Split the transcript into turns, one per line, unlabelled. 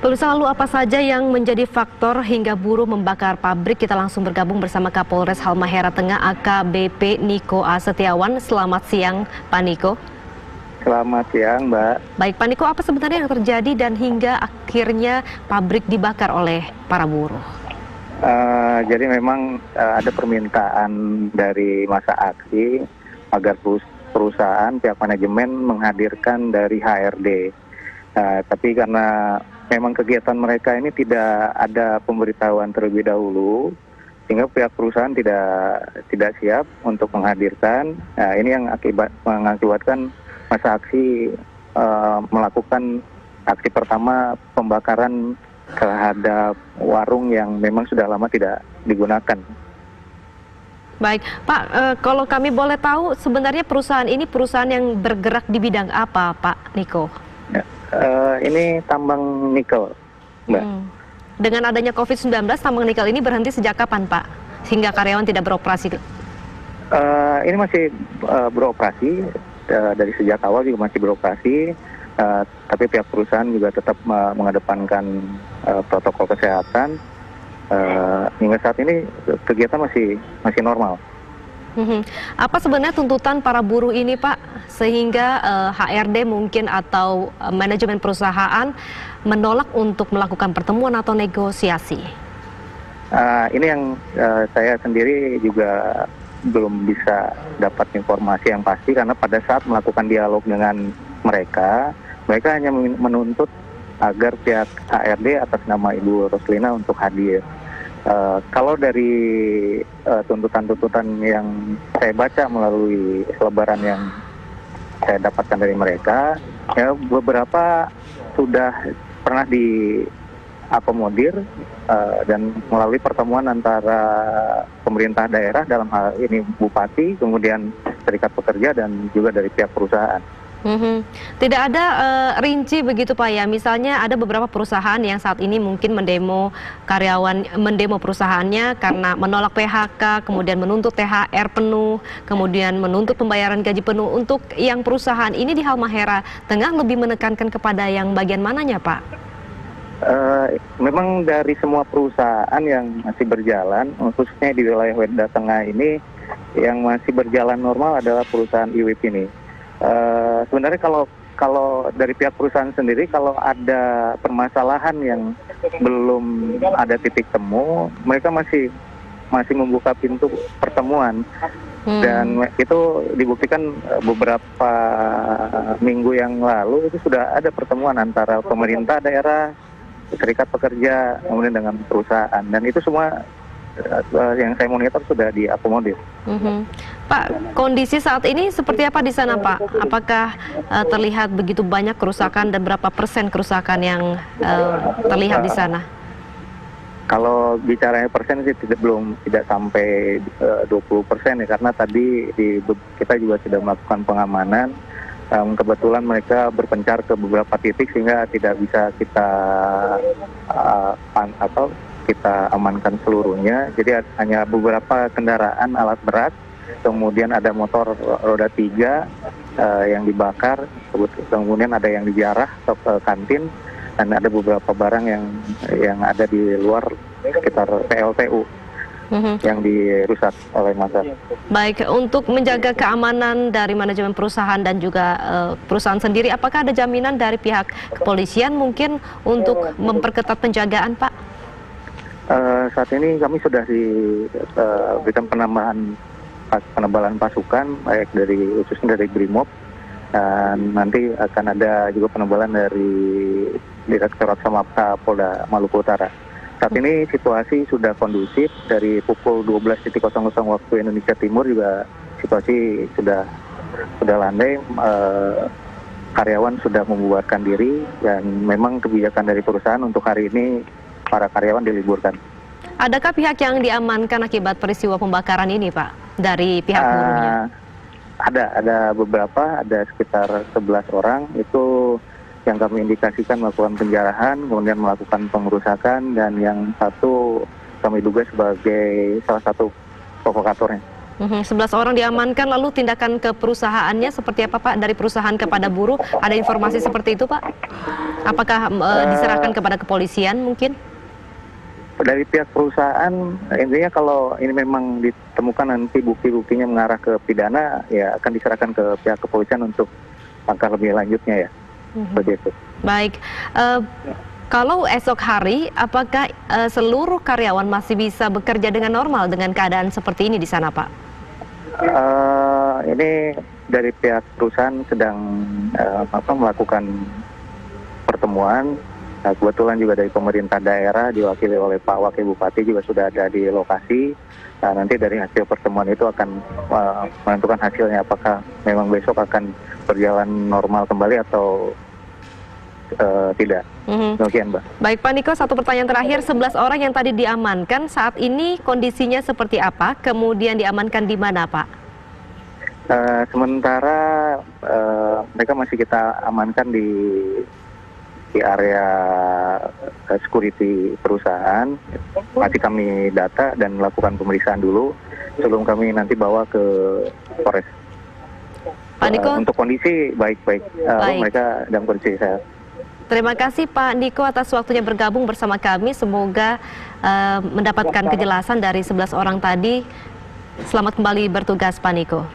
Pemirsa, lalu apa saja yang menjadi faktor hingga buruh membakar pabrik? Kita langsung bergabung bersama Kapolres Halmahera Tengah AKBP Niko A. Setiawan. Selamat siang, Pak Niko.
Selamat siang, Mbak.
Baik, Pak Niko, apa sebenarnya yang terjadi dan hingga akhirnya pabrik dibakar oleh para buruh?
Jadi memang ada permintaan dari masa aksi agar perusahaan pihak manajemen menghadirkan dari HRD. Tapi karena memang kegiatan mereka ini tidak ada pemberitahuan terlebih dahulu, sehingga pihak perusahaan tidak siap untuk menghadirkan. Ini yang mengakibatkan masa aksi melakukan aksi pertama pembakaran terhadap warung yang memang sudah lama tidak digunakan.
Baik, Pak, kalau kami boleh tahu sebenarnya perusahaan ini perusahaan yang bergerak di bidang apa, Pak Niko?
Ya, ini tambang nikel, Mbak.
Dengan adanya COVID-19, tambang nikel ini berhenti sejak kapan, Pak? Sehingga karyawan tidak beroperasi?
Ini masih beroperasi, dari sejak awal juga masih beroperasi, tapi pihak perusahaan juga tetap mengedepankan protokol kesehatan. Hingga saat ini kegiatan masih normal.
Apa sebenarnya tuntutan para buruh ini, Pak, sehingga HRD mungkin atau manajemen perusahaan menolak untuk melakukan pertemuan atau negosiasi?
Ini yang saya sendiri juga belum bisa dapat informasi yang pasti, karena pada saat melakukan dialog dengan mereka hanya menuntut agar pihak HRD atas nama Ibu Roslina untuk hadir. Kalau dari tuntutan-tuntutan yang saya baca melalui selebaran yang saya dapatkan dari mereka, ya beberapa sudah pernah diakomodir dan melalui pertemuan antara pemerintah daerah, dalam hal ini Bupati, kemudian Serikat Pekerja dan juga dari pihak perusahaan.
Tidak ada rinci begitu, Pak, ya? Misalnya ada beberapa perusahaan yang saat ini mungkin mendemo perusahaannya karena menolak PHK, kemudian menuntut THR penuh, kemudian menuntut pembayaran gaji penuh. Untuk yang perusahaan ini di Halmahera Tengah lebih menekankan kepada yang bagian mananya, Pak?
Memang dari semua perusahaan yang masih berjalan, khususnya di wilayah Wenda Tengah ini, yang masih berjalan normal adalah perusahaan IWIP ini. Sebenarnya kalau dari pihak perusahaan sendiri, kalau ada permasalahan yang belum ada titik temu, mereka masih membuka pintu pertemuan. Dan itu dibuktikan beberapa minggu yang lalu itu sudah ada pertemuan antara pemerintah daerah, Serikat Pekerja, kemudian dengan perusahaan, dan itu semua yang saya monitor sudah diakomodir.
Pak, kondisi saat ini seperti apa di sana, Pak? Apakah terlihat begitu banyak kerusakan dan berapa persen kerusakan yang terlihat di sana?
Kalau bicaranya persen sih tidak sampai 20% ya, karena tadi kita juga sudah melakukan pengamanan. Kebetulan mereka berpencar ke beberapa titik sehingga tidak bisa kita kita amankan seluruhnya. Jadi hanya beberapa kendaraan alat berat, kemudian ada motor roda 3 yang dibakar, kemudian ada yang dijarah ke kantin, dan ada beberapa barang yang ada di luar sekitar PLTU yang dirusak oleh massa.
Baik, untuk menjaga keamanan dari manajemen perusahaan dan juga perusahaan sendiri, apakah ada jaminan dari pihak kepolisian mungkin untuk memperketat penjagaan, Pak?
Saat ini kami sudah diberikan penebalan pasukan, baik khususnya dari Brimob, dan nanti akan ada juga penebalan dari Direktorat Samapta Polda Maluku Utara. Saat ini situasi sudah kondusif. Dari pukul 12.00 waktu Indonesia Timur juga situasi sudah landai. Karyawan sudah membubarkan diri, dan memang kebijakan dari perusahaan untuk hari ini para karyawan diliburkan.
Adakah pihak yang diamankan akibat peristiwa pembakaran ini, Pak, dari pihak buruhnya?
Ada beberapa, ada sekitar 11 orang itu yang kami indikasikan melakukan penjarahan, kemudian melakukan pengerusakan, dan yang satu kami duga sebagai salah satu provokatornya.
11 orang diamankan, lalu tindakan ke perusahaannya seperti apa Pak? Dari perusahaan kepada buruh, ada informasi seperti itu Pak? Apakah diserahkan kepada kepolisian mungkin?
Dari pihak perusahaan, intinya kalau ini memang ditemukan nanti bukti-buktinya mengarah ke pidana, ya akan diserahkan ke pihak kepolisian untuk langkah lebih lanjutnya ya. Seperti itu.
Baik. Kalau esok hari, apakah seluruh karyawan masih bisa bekerja dengan normal dengan keadaan seperti ini di sana, Pak?
Ini dari pihak perusahaan sedang melakukan pertemuan. Nah, kebetulan juga dari pemerintah daerah diwakili oleh Pak Wakil Bupati juga sudah ada di lokasi. Nah, nanti dari hasil pertemuan itu akan menentukan hasilnya apakah memang besok akan berjalan normal kembali atau tidak. Demikian, Mbak.
Baik Pak Niko, satu pertanyaan terakhir, 11 orang yang tadi diamankan saat ini kondisinya seperti apa? Kemudian diamankan di mana Pak?
Sementara mereka masih kita amankan di area security perusahaan. Masih kami data dan melakukan pemeriksaan dulu sebelum kami nanti bawa ke Polres.
Pak Niko,
untuk kondisi baik-baik, mereka dalam kondisi sehat.
Terima kasih Pak Niko atas waktunya bergabung bersama kami. Semoga mendapatkan kejelasan dari 11 orang tadi. Selamat kembali bertugas Pak Niko.